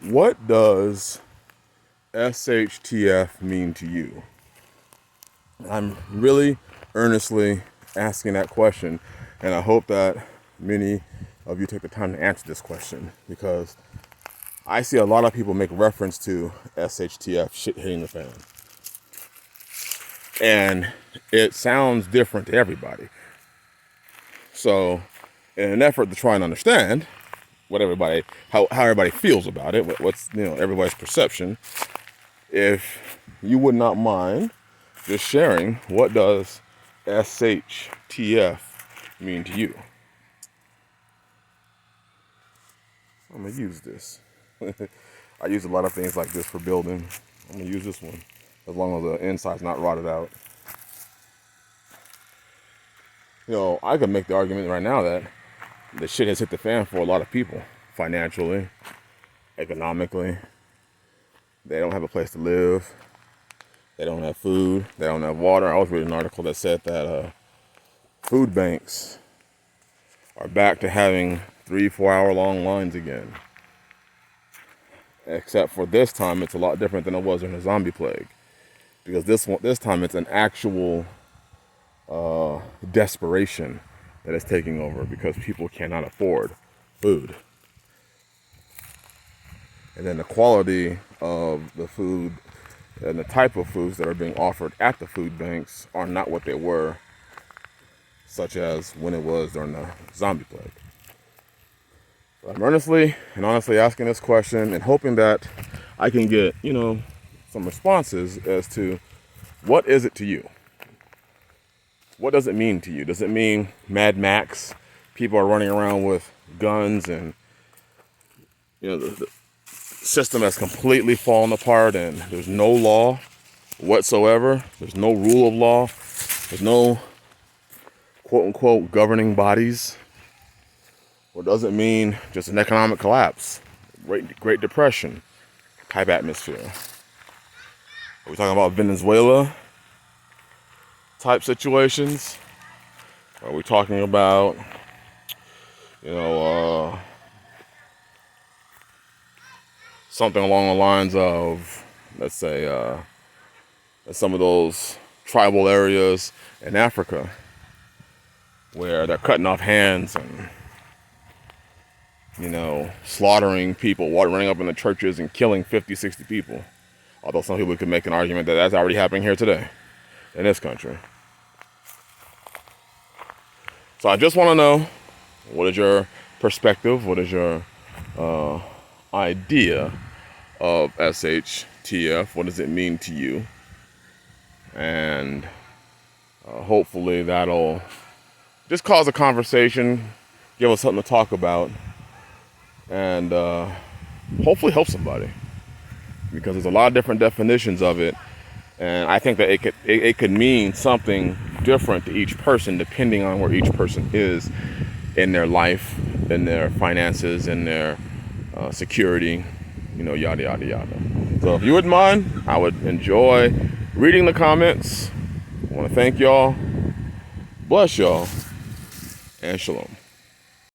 What does SHTF mean to you? I'm really earnestly asking that question, and I hope that many of you take the time to answer this question, because I see a lot of people make reference to SHTF, shit hitting the fan. And it sounds different to everybody. So, in an effort to try and understand what everybody, how everybody feels about it, what's everybody's perception, if you would not mind just sharing, what does SHTF mean to you? I'm gonna use this. I use a lot of things like this for building. I'm gonna use this one as long as the inside's not rotted out. I could make the argument right now that the shit has hit the fan for a lot of people, financially, economically. They don't have a place to live. They don't have food. They don't have water. I was reading an article that said that food banks are back to having 3-4 hour long lines again. Except for this time, it's a lot different than it was in the zombie plague, because this time it's an actual desperation that is taking over because people cannot afford food. And then the quality of the food and the type of foods that are being offered at the food banks are not what they were, such as when it was during the zombie plague. But I'm earnestly and honestly asking this question and hoping that I can get, some responses as to what is it to you? What does it mean to you? Does it mean Mad Max? People are running around with guns and, the system has completely fallen apart and there's no law whatsoever. There's no rule of law. There's no quote unquote governing bodies. Or does it mean just an economic collapse? Great Depression type atmosphere? Are we talking about Venezuela type situations? Are we talking about, something along the lines of, let's say, some of those tribal areas in Africa where they're cutting off hands and, slaughtering people, running up in the churches and killing 50, 60 people. Although some people could make an argument that that's already happening here today in this country. So I just want to know, what is your perspective? What is your idea of SHTF? What does it mean to you? And hopefully that'll just cause a conversation, give us something to talk about, and hopefully help somebody. Because there's a lot of different definitions of it, and I think that it could mean something different to each person depending on where each person is in their life, in their finances, in their security, yada yada yada. So if you wouldn't mind, I would enjoy reading the comments. I want to thank y'all, bless y'all, and shalom.